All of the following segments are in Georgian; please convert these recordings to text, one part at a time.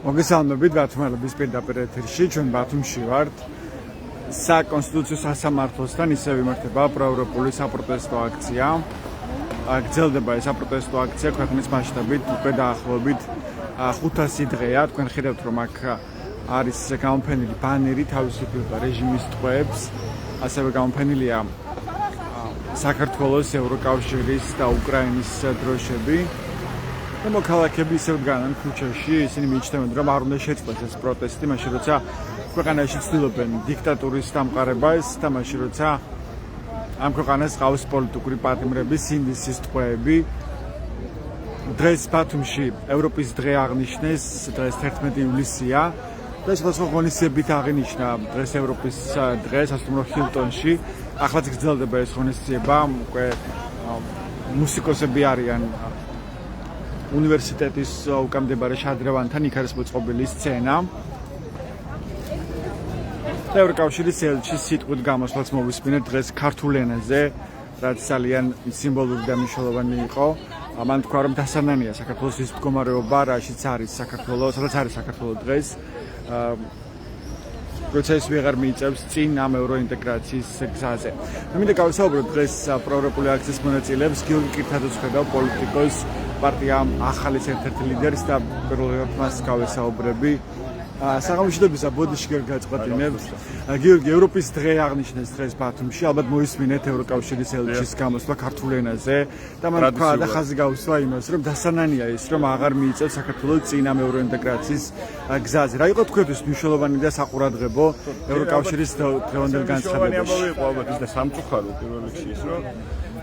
მოგესალმებით გათმობების პირდაპირ ეთერში, ჩვენ ბათუმში ვართ. საკონსტიტუციო სასამართლოსთან ისევ იმართება პროევროპული საპროტესტო აქცია. გრძელდება ეს საპროტესტო აქცია ქვეყნის მასშტაბით უკვე დაახლოებით 500 დღეა. თქვენ ხედავთ, რომ აქ არის გამოფენილი ბანერი თავისუფლება რეჟიმის ტყვეებს, ასევე გამოფენილია საქართველოს, ევროკავშირის და უკრაინის დროშები. და მოქალაქეები ისევ დგანან ქუჩაში, ისინი მიიჩნევენ, რომ არ უნდა შეწყდეს ეს პროტესტი, მაშინ როცა ქვეყანაში ცდილობენ დიქტატურის დამყარებას და მაშინ როცა ამ ქვეყანას ყავს პოლიტიკური პატიმრები, სინდისის ტყვეები. დღეს ბათუმში ევროპის დღე აღნიშნეს, დღეს 11 ივლისია და სხვადასხვა ღონისძიებით აღინიშნა დღეს ევროპის დღე სასტუმრო ჰილტონში. ახლაც გრძელდება ეს ღონისძიება, უკვე მუსიკოსები არიან უნივერსიტეტის უკამდებარე შადრევანთან, იქ არის მოწყობილი სცენა. ევროკავშირის ელჩის სიტყვით გამოსვლაც მოვისმინეთ დღეს ქართულ ენაზე, რაც ძალიან სიმბოლური და მნიშვნელოვანი იყო. მან თქვა, რომ დასანანია საქართველოს ის მდგომარეობა, რაშიც არის საქართველოს, სადაც არის საქართველოს დღეს. როცა ის ვეღარ მიიწევს წინ ამ ევროინტეგრაციის გზაზე. მინდა გავისაუბრო დღეს პროევროპული აქციის მონაწილეებს, გიორგი კირთაძეს ხედავ, პოლიტიკოს, პარტია ახალის ერთ-ერთი ლიდერს და პირველად მას გავესაუბრები. საღამოშიდების ბოდიში გაგაწყვეტინებთ. გიორგი, ევროპის დღე აღნიშნეს დღეს ბათუმში, ალბათ მოისმინეთ ევროკავშირის ელჩის გამოსვლა ქართულ ენაზე და მან თქვა და ხაზი გაუსვა იმას, რომ დასანანია ის, რომ აღარ მიიწევს საქართველოს წინ ამ ევროინტეგრაციის გზაზე. რა იყო თქვენთვის მნიშვნელოვანი და საყურადღებო ევროკავშირის დღევანდელ განცხადებაში? ამბავი იყო ალბათ ის და სამწუხარო პირველ რიგში ის, რომ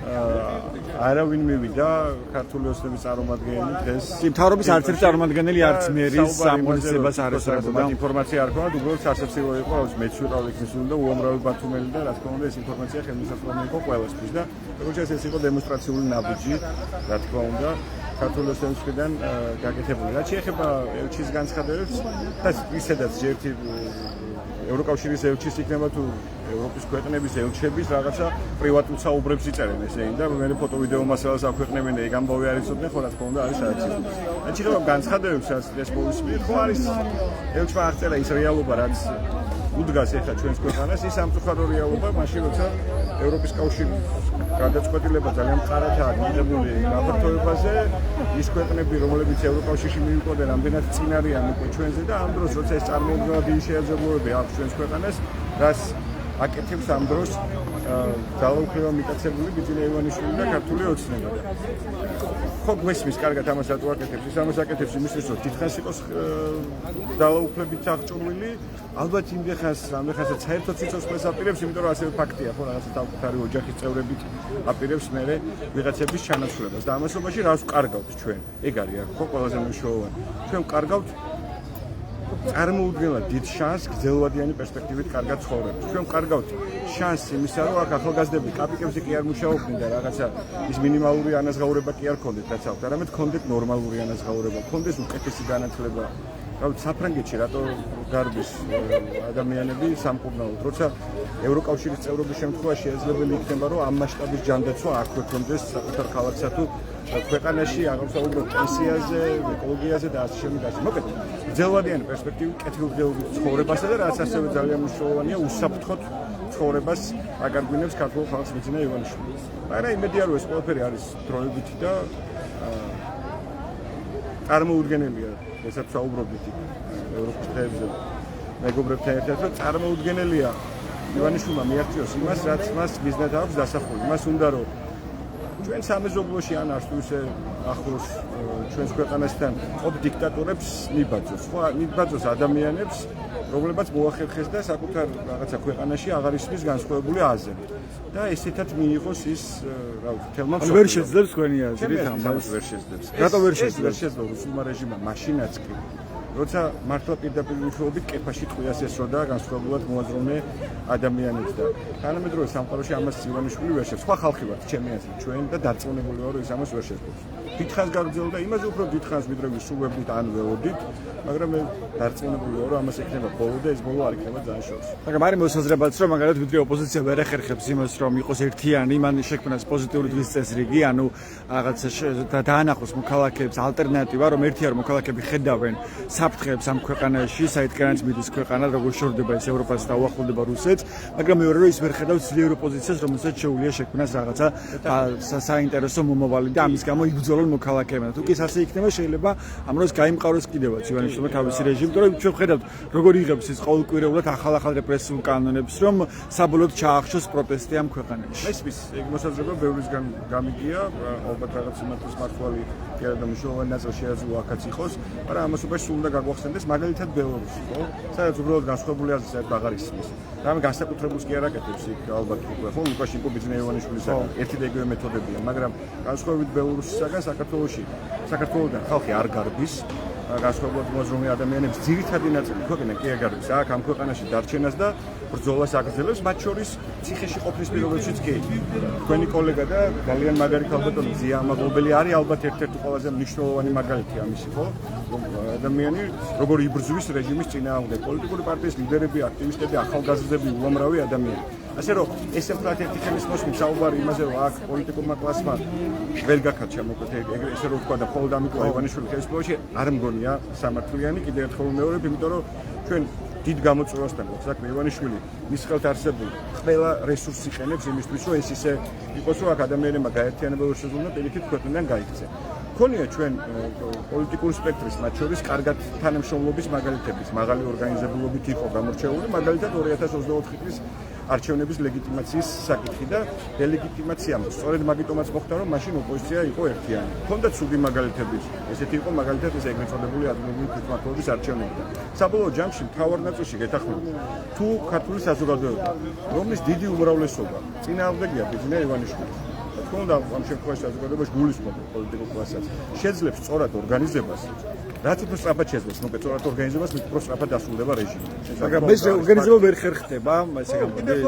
არავინ მივიდა ქართული ოცნების წარმომადგენელი დღეს მთავრობის არცერთი წარმომადგენელი არც მერის სამონისებას არ ესწრებოდა. ინფორმაცია არ ქონდა, უბრალოდ სასაცილო იყო, მეც ვიყავ იქ მისული და უამრავი ბათუმელი და რა თქმა უნდა ეს ინფორმაცია ხელმისაწვდომი იყო ყველასთვის და როგორც ეს იყო დემონსტრაციული ნაბიჯი, რა თქმა უნდა ქართული ოცნების მხრიდან გაკეთებული. რაც შეეხება ელჩის განცხადებებს, და ისედაც ერთი ევროკავშირის ელჩის იქნება თუ ევროპის ქვეყნების ელჩების რაღაცა პრივატულ საუბრებს იწერენ ესენი და მე ფოტო-ვიდეო მასალას აქვეყნებენ და ეგ ამბავი არ იცოდნენ, ხო რა თქმა უნდა არის არაცი. რაც შეეხება განცხადებებს, ეს მოვისმენთ, ხო არის ელჩმა აღწერა ის რეალობა, რაც უდგას ახლა ჩვენს ქვეყანას, ის სამწუხარო რეალობა, მაშინ როცა ევროპის კავშირის გადაწყვეტილება ძალიან მყარადაა მიღებული გაფართოებაზე, ის ქვეყნები, რომლებიც ევროკავშირში მივიყვნენ, რამდენად წინ არიან უკვე ჩვენზე და ამ დროს როცა ეს წარმოუდგენლად დიდი შეაძლებლობები აქვს ჩვენს ქვეყანას, რას აკეთებს ამ დროს ძალაუფლება მიტაცებული ბიძინა ივანიშვილი და ქართული ოცნება. ხო გვესმის კარგად ამას რატო აკეთებს? ის ამას აკეთებს იმისთვის, რომ დიდხანს იყოს ძალაუფლებით აღჭურვილი, ალბათ ამდენხანსაც საერთოდ სიცოცხლეს აპირებს, იმიტომ რომ ასევე ფაქტია, ხო რაღაცა თავკუთარი ოჯახის წევრებით აპირებს მერე ვიღაცების ჩანაცვლებას და ამასობაში რას ვკარგავთ ჩვენ? ეგ არის ხო ყველაზე მნიშვნელოვანი. ჩვენ ვკარგავთ წარმოუდგენლად დიდ შანსს გრძელვადიანი პერსპექტივით კარგად ცხოვრებას. ჩვენ ვკარგავთ შანსს იმისა, რომ აქ ახალგაზრდები კაპიკებზე კი არ მუშაობდნენ და რაღაცა ის მინიმალური ანაზღაურება კი არ ქონდეთ, რაც აქვთ, არამედ ქონდეთ ნორმალური ანაზღაურება, ქონდეს უკეთესი განათლება. რავით, საფრანგეთში რატო გარბის ადამიანები სამკურნალოდ, როცა ევროკავშირის წევრობის შემთხვევაში შესაძლებელი იქნება, რომ ამ მასშტაბის ჯანდაცვა აქვე ქონდეს საკუთარ ქალაქსა თუ ქვეყანაში, აღარ ვსაუბრობ პენსიაზე, ეკოლოგიაზე და ასე შემდეგ. მოკლედ, გრძელვადიანი პერსპექტივით კეთილდღეობით ცხოვრებასა და რაც ასევე ძალიან მნიშვნელოვანია, უსაფრთხოდ ცხოვრებას აგარგვინებს ქართულ ხალხს ბიძინა ივანიშვილი. მაგრამ იმედია, რომ ეს ყველაფერი არის დროებითი და წარმოუდგენელია, რასაც ვსაუბრობთ ევროპის დღეებზე მეგობრებთან ერთად, რომ წარმოუდგენელია ივანიშვილმა მიაღწიოს იმას, რაც მას მიზნად აქვს დასახული. მას უნდა რომ ჩვენ სამეზობლოში ან არც თუ ისე ახლოს ჩვენს ქვეყანასთან ყოფ დიქტატორებს ნიბაძოს, ხო, ნიბაძოს ადამიანებს, რომლებიც მოახერხეს და საკუთარ რაღაცა ქვეყანაში აღარ ისმის განსხვავებული აზრი. და ესეთად მიიღოს ის, რა ვიცი, თელმა ვერ შეძლებს თქვენი აზრით ამას ვერ შეძლებს. რატო ვერ შეძლებს რუსულმა რეჟიმმა მაშინაც კი როცა მართლა პირდაპირ უშუალოდ კეფაში ტყვიას ესროდა განსხვავებულად მოაზროვნე ადამიანებს და თანამედროვე სამყაროში ამას ივანიშვილი ვერ შეძლებს. სხვა ხალხი ვართ, ჩემი აზრით, ჩვენ და დარწმუნებული ვარ, რომ ის ამას ვერ შეძლებს. დიდხანს გაგრძელდა, იმაზე უფრო დიდხანს ვიდრე ვისურვებდით ან ველოდით, მაგრამ მე დარწმუნებული ვარ, რომ ამას იქნება ბოლო და ეს ბოლო არ იქნება ძალიან შორს. მაგრამ არის მოსაზრებაც, რომ მაგალითად ვიდრე ოპოზიცია ვერ ეხერხებს იმას, რომ იყოს ერთიანი, მან შექმნას პოზიტიური თვის წესრიგი, ანუ რაღაც დაანახოს მოქალაქეებს ალტერნატივა, რომ ერთია რომ მოქალაქეები ხედავენ საფრთხეებს ამ ქვეყანაში, საიდანაც მიდის ქვეყანა, როგორ შორდება ეს ევროპას და უახლოვდება რუსეთს, მაგრამ მეორე რომ ის ვერ ხედავს ძლიერ ოპოზიციას, რომელსაც შეუძლია შექმნას რაღაცა საინტერესო მომავალი და ამის გამო იბრძოლონ მოქალაქეებმა. თუ კი ეს ასე იქნება, შეიძლება ამ დროს გაიმყაროს კიდევაც ივანიშვილმა თავისი რეჟიმი, თორემ ჩვენ ვხედავთ როგორ იღებს ის ყოველკვირეულად ახალ რეპრესიულ კანონებს, რომ საბოლოოდ ჩაახშოს პროტესტი ამ ქვეყანაში. მესმის ეგ მოსაზრება ბევრისგან გამიგია, ალბათ რაღაც იმათოს მართვალი კი და მნიშვნელოვანი ნაწილი შეიძლება აქაც იყოს, მაგრამ ამას უკვე სულ უნდა გაგვახსენდეს, მაგალითად ბელორუსი, ხო? სადაც უბრალოდ განსხვავებული აზრი საერთოდ აღარ ისმის. და ამ განსაკუთრებულს კი არ აკეთებს იქ ალბათ უკვე ხო ლუკაშენკო ბიძნეევანიშვილისაგან ერთი და იგივე მეთოდებია, მაგრამ განსხვავებით ბელორუსისაგან საქართველოსთან ხალხი არ გარბის. განსხვავებით მოზრუნე ადამიანების ძირითადი ნაწილი ქვეყანა კი აგარბის აქ ამ ქვეყანაში დარჩენას და ბრძოლას აგრძელებს, მათ შორის ციხეში ყოფნის პირობებშიც კი. თქვენი კოლეგა და ძალიან მაგარი ქალბატონი ზია ამაღლობელი არის ალბათ ერთ-ერთი ყველაზე მნიშვნელოვანი მაგალითი ამისი, ხო? რომ ადამიანი როგორ იბრძვის რეჟიმის წინააღმდეგ, პოლიტიკური პარტიის ლიდერები, აქტივისტები, ახალგაზრდები, უამრავი ადამიანი. ასე რომ ეს ერთად ერთი ხელის მოსმის საუბარი იმაზე, რომ აქ პოლიტიკურმა კლასმა ვერ გაქარჩა მოკლედ ესე რომ ვთქვა და მხოლოდ ამიტომ ივანიშვილის ხელისუფლებაში არ მგონია სამართლიანი, კიდევ ერთხელ ვიმეორებ, იმიტომ რომ ჩვენ დიდ გამოწვევასთან გვაქვს საქმე. ივანიშვილი მის ხელთ არსებულ ყველა რესურსს იყენებს იმისთვის, რომ ეს ისე იყოს, რომ აქ ადამიანებმა გაერთიანება ვერ შეძლონ და პირიქით ქვეყნიდან გაიქცე. ქონია ჩვენ პოლიტიკური სპექტრის, მათ შორის კარგად თანამშრომლობის მაგალითებიც, მაღალი ორგანიზებულობით იყო გამორჩეული, მაგალითად 2024 წლის არჩევნების ლეგიტიმაციის საკითხი და დელეგიტიმაციამ. სწორედ მაგიტომაც მოხდა, რომ მაშინ ოპოზიცია იყო ერთიანი. ჰქონდა ცუდი მაგალითები. ესეთი იყო მაგალითად ეს ეგრეთ წოდებული ადგილობრივი თვითმმართველობის არჩევნები. საბოლოო ჯამში მთავარ ნაწილში გეთახმებით, თუ ქართული საზოგადოება, რომლის დიდი უმრავლესობა წინააღმდეგია ბიძინა ივანიშვილის, თქო და ამ შემთხვევაში საზოგადოებაში გულისხმობ პოლიტიკურ კლასსაც, შეძლებს სწორად ორგანიზებას, რაც უფრო სწრაფად შეძლებს, მოკლედ სწორად ორგანიზებას, მით უფრო სწრაფად დასრულდება რეჟიმი. მაგრამ ეს ორგანიზება ვერ ხერხდება, ესე გამოდის.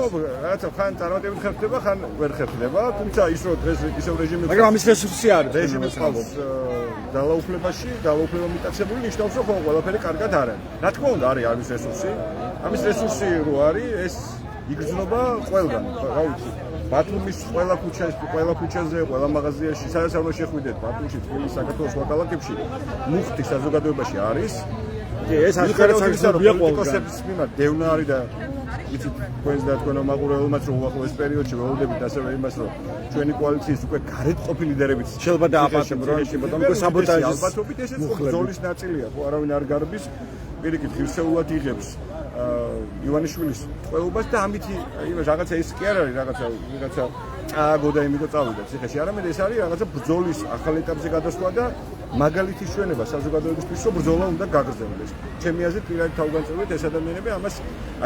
რაღაცა ხან წარმატებით ხერხდება, ხან ვერ ხერხდება, თუმცა ის რომ დღეს ისევ რეჟიმი მაგრამ ამის რესურსი არის რეჟიმის დალაუფლება მიტაცებული ნიშნავს, რომ ყველაფერი კარგად არ არის. რა თქმა უნდა, არის ამის რესურსი. ამის რესურსი რო არის, ეს იგრძნობა ყველგან, რა ვიცი. ბათუმის ყველა ქუჩაზე, ყველა მაღაზიაში, სადაც არ უნდა შეხვიდეთ, ბათუმში, თბილისში, საქართველოს სხვა ქალაქებში, მუხტი საზოგადოებაში არის. ეს აღწერაც აღიზარდია პოლიტიკოსების მიმართ დევნა არის და იცით, თქვენს და თქვენო მაყურებელმაც რომ უახლოეს პერიოდში ველოდებით ასევე იმას, რომ ჩვენი კოალიციის უკვე გარეთ ყოფილი ლიდერებიც შეიძლება დააპატიმრონ, მაგრამ საბოტაჟის ალბათობით ესეც ბრძოლის ნაწილია, ხო არავინ არ გარბის, პირიქით ღირსეულად იღებს ივანიშვილის ტყვეობას და ამითი რაღაცა ის კი არ არის რაღაცა წააგო და იმითო წავიდა ციხეში, არამედ ეს არის რაღაცა ბრძოლის ახალ ეტაპზე გადასვლა და მაგალითის ჩვენება საზოგადოებისთვის, რომ ბრძოლა უნდა გაგრძელდეს. ჩემი აზრით, პირადი თავგანწირვებით ეს ადამიანები ამას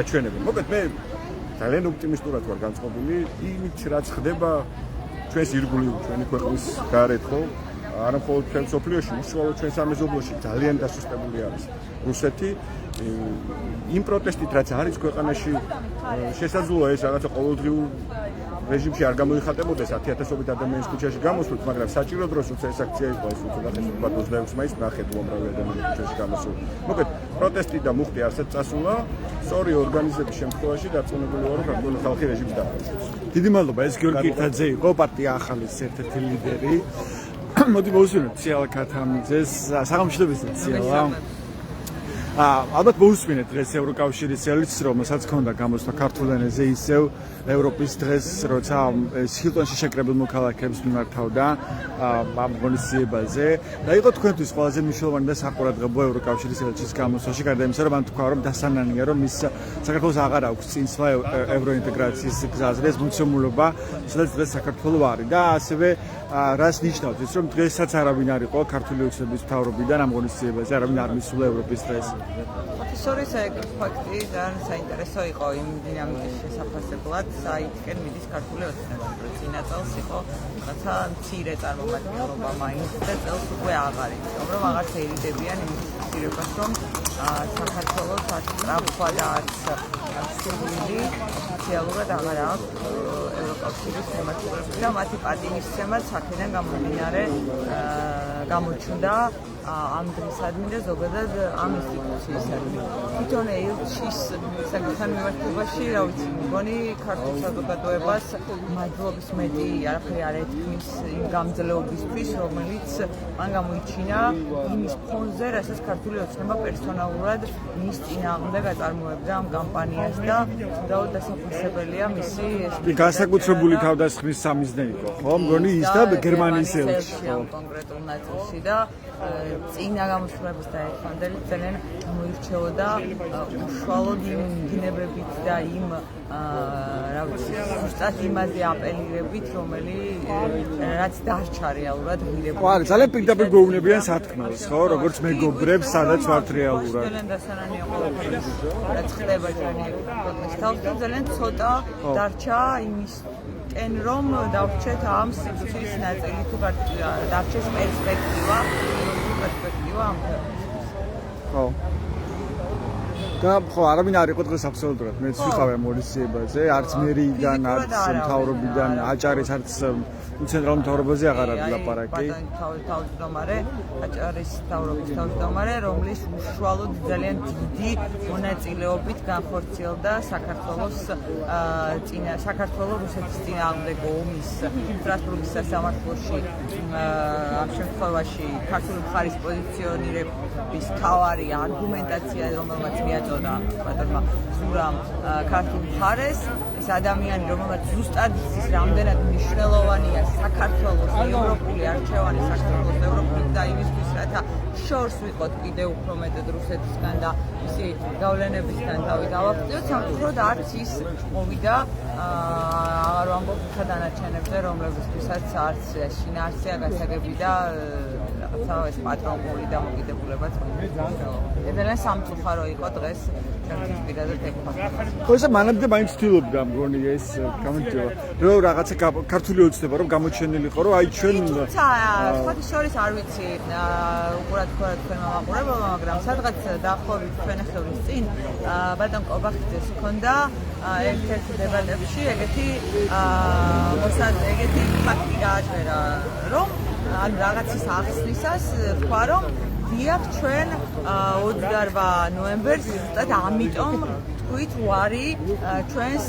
აჩვენებენ. მოკლედ მე ძალიან ოპტიმისტურად ვარ განწყობილი იმით, რაც ხდება ჩვენს ირგვლივ, ჩვენი ქვეყნის გარეთ, ხო? არა მხოლოდ ჩვენ სოფლიოში, უშუალოდ ჩვენ სამეზობლოში ძალიან დასუსტებული არის რუსეთი. იმ პროტესტით, რაც არის ქვეყანაში, შესაძლოა ეს რაღაცა ყოველდღიურ რეჟიმში არ გამოიხატებოდეს 10,000-ობით ადამიანის ქუჩაში გამოსვლით, მაგრამ საჭირო დროს უცა ეს აქცია იყო, ეს უცა დღეს 26 მაისს ნახეთ უამრავი ადამიანი ქუჩაში გამოსულ. მოკლედ, პროტესტი და მუხტი არსად წასულა, სწორი ორგანიზების შემთხვევაში დარწმუნებული ვარ, რომ ქართული ხალხი რეჟიმს დააყენებს. დიდი მადლობა, ეს გიორგი კირთაძე იყო, პარტია ახალის ერთ-ერთი ლიდერი. მოდი მოვუსმინოთ ციალა ქათამიძეს, საღამოშიდობის ციალა. ალბათ მოусმინეთ დღეს ევროკავშირის ელიტს, რომელსაც ჰქონდა გამოსვლა ქართულ ენაზე ისევ ევროპის დღეს, როცა ჰილტონში შეკრებილ მოქალაქეებს მიმართავდა ამ ღონისძიებაზე და იყო თქვენთვის ყველაზე მნიშვნელოვანი და საყურადღებო ევროკავშირის ელჩის გამოსვლაში, გარდა იმისა, რომ მან თქვა, რომ დასანანია, რომ ის საქართველოს აღარ აქვს წინსვლა ევროინტეგრაციის გზაზე, ეს მოცემულობა, სადაც დღეს საქართველო არის და ასევე რას ნიშნავს ის, რომ დღესაც არავინ არ იყო ქართული ოცნების მთავრობიდან ამ ღონისძიებაზე, არავინ არ მისულა ევროპის დღეს. შორის ეგ ფაქტი ძალიან საინტერესო იყო იმ დინამიკის შესაფასებლად, საითკენ მიდის ქართული ოცნება, რომ წინა წელს იყო რაღაცა მცირე წარმომადგენლობა მაინც და წელს უკვე აღარ იყო, რომ აღარ შეერიდებიან იმ ცირებას, რომ საქართველოს არც სწრაფვა და არც სურვილი ოფიციალურად აღარ აქვს ევროკავშირის თემატიკურებში და მათი პატივისცემაც აქედან გამომდინარე გამოჩნდა ამ დღისადმი და ზოგადად ამ ინსტიტუციისადმი. თვითონ ელჩის საკითხთან მიმართებაში, რა ვიცი, მგონი ქართულ საზოგადოებას მადლობის მეტი არაფერი არ ეთქმის იმ გამძლეობისთვის, რომელიც მან გამოიჩინა იმის ფონზე, რასაც ქართული ოცნება პერსონალურად მის წინააღმდეგ აწარმოებდა ამ კამპანიას და უბრალოდ დასაფასებელია მისი ეს განსაკუთრებული თავდასხმის სამიზნე იყო, ხო? მგონი ის და გერმანიის ელჩი, ხო? კონკრეტულ ნაწილში და წინა გამოსვლების და ერთმანეთს ძალიან მოირჩეოდა უშუალოდ იმ დინებებით და იმ რა ვიცი, ზუსტად იმაზე აპელირებით, რაც დარჩა რეალურად ღირებული. ხო, არის ძალიან პირდაპირ გვეუბნებიან სათქმელს, ხო, როგორც მეგობრებს, სადაც ვართ რეალურად. ძალიან დასანანია ყველაფერი, რაც ხდება ჩვენი ქვეყნის თავში, ძალიან ცოტა დარჩა იმის რომ დავრჩეთ ამ სივრცის ნაწილი თუ დარჩეს პერსპექტივა ამ ხო. და ხო, არავინ არ იყო დღეს აბსოლუტურად. მეც ვიყავი ამ ორისიებაზე, არც მერიდან, არც მთავრობიდან, აჭარის, არც ცენტრალურ მთავრობაზე აღარ არის ლაპარაკი. თავმჯდომარე, აჭარის მთავრობის თავმჯდომარე, რომლის უშუალოდ ძალიან დიდი მონაწილეობით განხორციელდა საქართველოს რუსეთის წინააღმდეგ ომის სტრასბურგის სასამართლოში ამ შემთხვევაში ქართული მხარის პოზიციონირების მთავარი არგუმენტაცია, რომელმაც მიაწოდა ბატონმა ზურამ ქართულ მხარეს, ეს ადამიანი, რომელმაც ზუსტად ის რამდენად მნიშვნელოვანია საქართველოს ევროპული არჩევანი, საქართველოს ევროპული და იმისთვის, რათა შორს ვიყოთ კიდევ უფრო მეტად რუსეთისგან და მისი გავლენებისგან თავი დავაღწიოთ, სამწუხაროდ არც ის მოვიდა, აღარ ვამბობ დანარჩენებზე, რომლებისთვისაც არც შინაარსია გასაგები და რაღაცა ეს პატრონული დამოკიდებულებაც მოიწყო. ძალიან სამწუხარო იყო დღეს ჩვენთვის პირადად ეკვა. ხო, ეს მანამდე მაინც ვთილობდა მგონი ეს გამოდიოდა. რომ რაღაცა ქართული ოცნება რომ გამოჩენილი იყო, რომ აი ჩვენ თუმცა სხვა შორის არ ვიცი, უყურათ თქვენმა მაყურებელმა, მაგრამ სადღაც დაახლოებით ჩვენახევრის წინ ბატონ კობახიძეს ჰქონდა ერთ-ერთ დებატებში ეგეთი ფაქტი გააჩერა, რომ ანუ რაღაცის ახსნისას თქვა, რომ დიახ, ჩვენ 28 ნოემბერს ზუსტად ამიტომ თქვით ვარი ჩვენს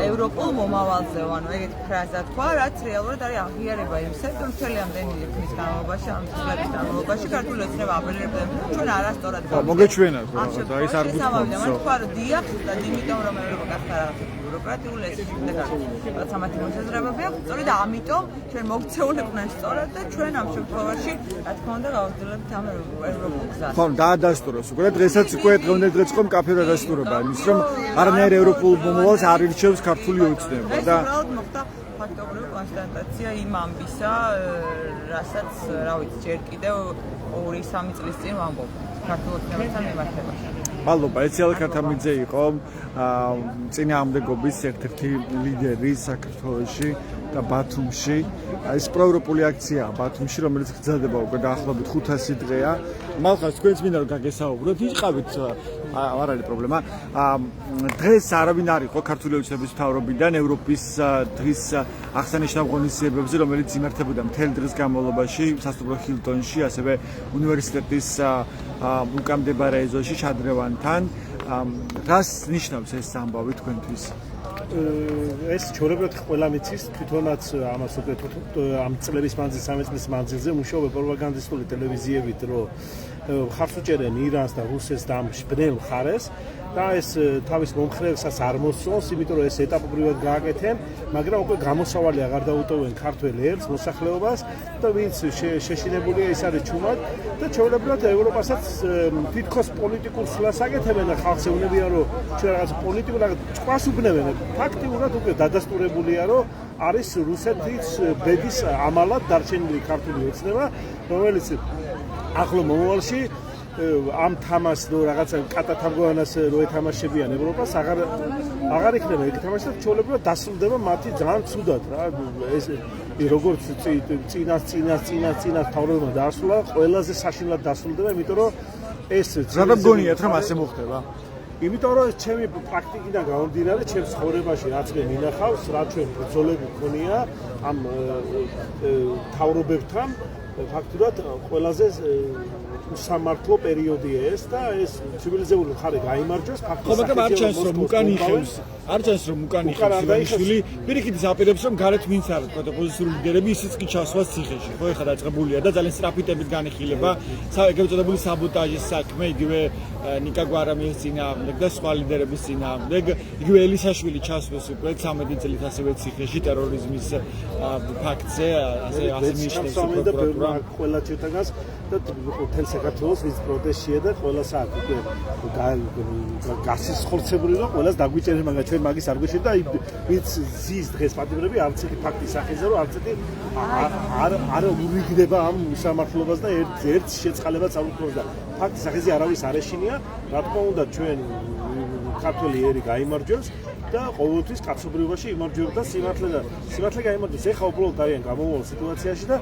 ევროპულ მომავალზე, ანუ ეგეთი ფრაზა თქვა, რაც რეალურად არის აღიარება იმისა, რომ მთელი ამდენი ხნის განმავლობაში, ამ წლების განმავლობაში ქართული ოცნება აპელირებდა, ჩვენ არასწორად მოგეჩვენა რაღაცა, ის არ გითხოვს. მან თქვა, რომ დიახ, და იმიტომ რომ ევროპა გახდა რაღაცა ბიუროკრატიული ეს რაღაცა მათი მოსაზრებები აქვს, სწორედ ამიტომ ჩვენ მოქცეულებდნენ სწორად და ჩვენ ამ შემთხვევაში, რა თქმა უნდა, გავაგრძელებთ ამ ევროპულ გზას. ხო, დაადასტუროს უკვე დღესაც უკვე დღევანდელ დღეს ყომ კაფე დადასტურება იმის რომ არანაირ ევროპულ მომავალს არ ირჩევს ქართული ოცნება და უბრალოდ მოხდა ფაქტობრივი კონსტატაცია იმ ამბისა, რასაც რა ვიცი, ჯერ კიდევ 2-3 წლის წინ ვამბობ ქართულ ოცნებასთან მიმართებაში. მადლობა, ეციალ ქათამიძე იყო წინააღმდეგობის ერთ-ერთი ლიდერი საქართველოში და ბათუმში. ეს პროევროპული აქციაა ბათუმში, რომელიც გრძელდება უკვე დაახლოებით 500 დღეა. მალხას თქვენც მინდა რომ გაგესაუბროთ, იყავით, არ არის პრობლემა. დღეს არავინ არ იყო ქართული ოცნების მთავრობიდან ევროპის დღის აღსანიშნავ ღონისძიებებზე, რომელიც იმართებოდა მთელ დღის განმავლობაში სასტუმრო ჰილტონში, ასევე უნივერსიტეტის უკამდე ეზოში შადრევანთან. რას ნიშნავს ეს ამბავი თქვენთვის? ეს ჩვეულებრივად ყველა მიცის, თვითონაც ამას უკვე ამ წლების მანძილზე, 13 წლის მანძილზე მუშაობ პროპაგანდისტული ტელევიზიებით, რომ ხარს უჭერენ ირანს და რუსეთს და ამ ბნელ მხარეს და ეს თავის მომხრეებსაც არ მოსწონს, იმიტომ რომ ეს ეტაპობრივად გააკეთენ, მაგრამ უკვე გამოსავალი აღარ დაუტოვენ ქართველ ერს, მოსახლეობას და ვინც შეშინებულია ის არის ჩუმად და ჩვეულებრივად ევროპასაც თითქოს პოლიტიკურ სვლას აკეთებენ და ხალხს ეუბნებიან, რომ ჩვენ რაღაც პოლიტიკურ ჭყვას უბნევენ. ფაქტიურად უკვე დადასტურებულია, რომ არის რუსეთის ბედის ამალად დარჩენილი ქართული ოცნება, რომელიც ახლო მომავალში ამ თამაშს რო რაღაცა კატათამგონას რო ეთამაშებიან ევროპას აღარ იქნება ეგ თამაში და ჩვეულებრივად დასრულდება მათი ძალიან ცუდად რა ეს როგორც წინას თავრობებმა დაასრულა ყველაზე საშინლად დასრულდება იმიტომ რომ ეს რა მგონიათ რომ ასე მოხდება? იმიტომ რომ ჩემი პრაქტიკიდან გამომდინარე, ჩემს ცხოვრებაში რაც მე მინახავს, რა ჩვენ ბრძოლები მქონია ამ თავრობებთან, ფაქტურად ყველაზე უსამართლო პერიოდია ეს და ეს ცივილიზებული მხარე გაიმარჯვეს ფაქტობრივად. ხო, მაგრამ არ ჩანს რომ უკანი იხევს, არ ჩანს რომ უკანი იხევს ივანიშვილი, პირიქით აპირებს რომ გარეთ ვინც არის, თქო, ოპოზიციური ლიდერები ისიც კი ჩასვას ციხეში. ხო, ეხლა დაწყებულია და ძალიან სწრაფიტებით განიხილება ეგრეთ წოდებული საბოტაჟის საქმე, იგივე ნიკა გვარამიეს წინააღმდეგ და სხვა ლიდერების წინააღმდეგ, იგივე ელისაშვილი ჩასვეს უკვე 13 წელით ასევე ციხეში ტერორიზმის ფაქტზე, ასე მიიჩნევს პროკურატურა. ყველა ჩეთაგას და თელ საქართველოს ვის პროტესტია და ყველას აქ უკვე გასისხლცებული რომ ყველას დაგვიჭერეს, მაგრამ ჩვენ მაგის არ გვეშეთ და ვინც ზის დღეს პატიმრები არც ერთი ფაქტის სახეზე რომ არც ერთი არ ურიგდება ამ უსამართლობას და ერთ შეწყალებაც არ უქნოს და ფაქტის სახეზე არავის არ ეშინია. რა თქმა უნდა ჩვენ ქართველი ერი გაიმარჯვებს და ყოველთვის კაცობრიობაში იმარჯვებდა სიმართლე გაიმარჯვებს. ეხლა უბრალოდ არიან გამომავალ სიტუაციაში და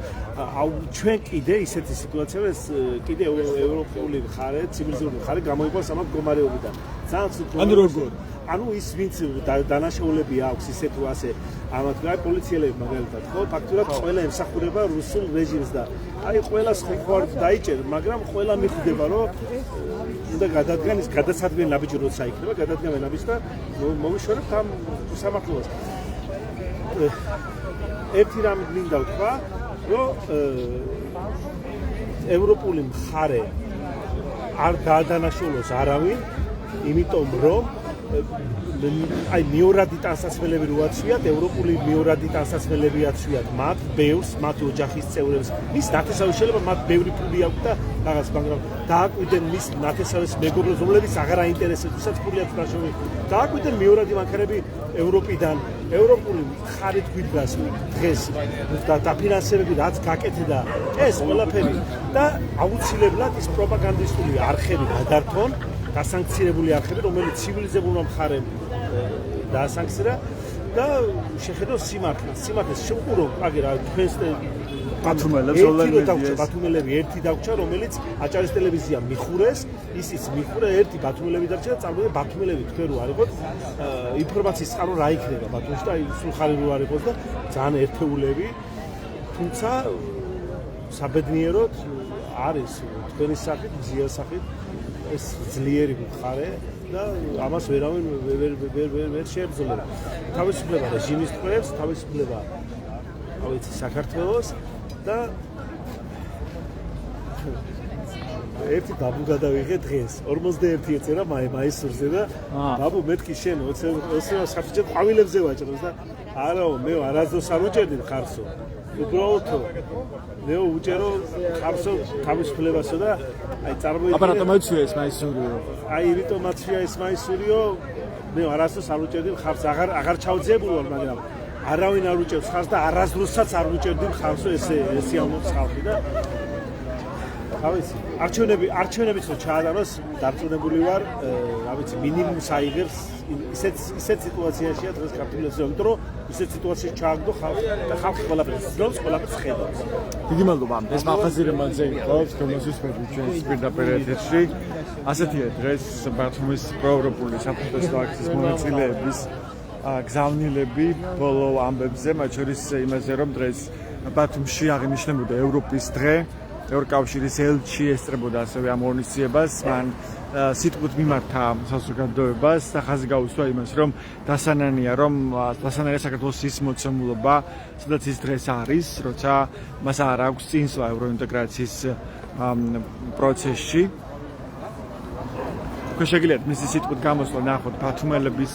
ჩვენ კიდე ისეთი სიტუაცია ეს კიდე ევროპული მხარე, ცივილიზებული მხარე გამოიყვანს ამ მდგომარეობიდან. ძალიან სიტუაცია. ანუ როგორ? ანუ ის ვინც დანაშაულები აქვს ისე თუ ასე ამათ პოლიციელები მაგალითად ხო ფაქტურად ყველა ემსახურება რუსულ რეჟიმს და აი ყველა სხვა დაიჭერ, მაგრამ ყველა მიხვდება რომ უნდა გადაცადგენ ნაბიჯი როცა იქნება, გადადგენ ნაბიჯს და მომიშორებთ ამ სამართლობას. ერთი რამ მინდა ვთქვა, რომ ევროპული მხარე არ დაადანაშაულოს არავინ, იმიტომ რომ აი მეორადი ტანსაცმელები რო აცვიათ, ევროპული მეორადი ტანსაცმელები აცვიათ მათ, ბევრს, მათ ოჯახის წევრებს. ის ნათესავი შეიძლება მათ ბევრი ფული აქვს და რაღაც, მაგრამ დააკვირდნენ მის ნათესავის მეგობრებს, რომლებიც აღარ აინტერესებს, ვისაც ფული აქვს დაშოვი. დააკვირდნენ მეორადი მანქანები ევროპიდან, ევროპული მხარე გვიდგას დღეს და დაფინანსებები რაც გაკეთდა, ეს ყველაფერი და აუცილებლად ის პროპაგანდისტული არხები გადართონ. დასანქცირებული არხები, რომელიც ცივილიზებულმა მხარემ დაასანქცირა და შეხედოს სიმართლეს შეუყურო აგერა თქვენს ბათუმელები ერთი დაგვრჩა, რომელიც აჭარის ტელევიზია მიხურეს, ისიც მიხურა ერთი ბათუმელები დარჩა და წარმოიდგინე ბათუმელები თქვენ რო არ იყოთ ინფორმაციის წყარო რა იქნება ბათუმში და სულხარი რო არ იყოთ და ძალიან ერთეულები, თუმცა საბედნიეროდ არის თქვენი სახით, მზია სახით ეს ძლიერი მხარე და ამას ვერავინ ვერ შეებრძოლება. თავისუფლება რეჟიმის ტყვეებს, თავისუფლება საქართველოს და ერთი ბაბუ გადავიღე დღეს 41 ეწერა მაისურზე და ბაბუ მეთქი შენ 20 საფიჭე ყვავილებზე ვაჭროს და არაო მე არასდროს არ უჭერდი ხარსო უბრალოდ მე უჭერო ხარსო თავისუფლებასო და აი წარმოიდგინე აპარატომაცია ეს მაისურიო აი რიტომაცია ეს მაისურიო მე არასდროს არ უჭერდი ხარს აღარ ჩავძიებულვარ მაგრამ არავინ არ უჭერს ხარს და არასდროსაც არ უჭერდი ხარსო ესე ამბობს ხალხი და ავიცი არჩევნებიც რო ჩაადაროს დარწმუნებული ვარ რა ვიცი მინიმუმს აიღებს ისეთ სიტუაციაშია დღეს ქართულებს იმიტომ რომ ისეთ სიტუაციაში ჩააგდო ხალხი და ხალხი ყველაფერს ძნობს ყველაფერს ხედავს დიდი მადლობა ეს მახაზი რემანზე იყო თომასის ჩვენს პირდაპირ ეთერში ასეთია დღეს ბათუმის პროევროპული საფრთხეს აქციის მონაწილეების გზავნილები ბოლო ამბებზე მათ შორის იმაზე რომ დღეს ბათუმში აღინიშნებოდა ევროპის დღე ევროკავშირის ელჩი ესწრებოდა ასევე ამ ორგანიზაციებას, მან სიტყვით მიმართა საზოგადოებას და ხაზი გაუსვა იმას, რომ დასანანია საქართველოს ის მოცემულობა, სადაც ის დღეს არის, როცა მას არ აქვს წინსვლა ევროინტეგრაციის პროცესში. თქვენ შეგიძლიათ მისი სიტყვით გამოსვლა ნახოთ ბათუმელების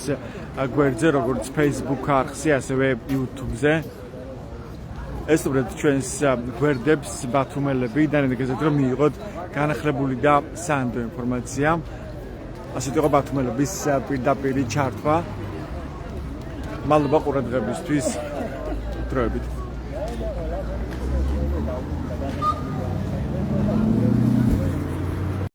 გვერდზე, როგორც Facebook არხზე, ასევე YouTube-ზე. ეს უბრალოდ ჩვენს გვერდებს ბათუმელები და ნეგეზეთ რომ მიიღოთ განახლებული და სანდო ინფორმაცია. ასეთ იყო ბათუმელების პირდაპირი ჩართვა. მადლობა ყურადღებისთვის. დროებით.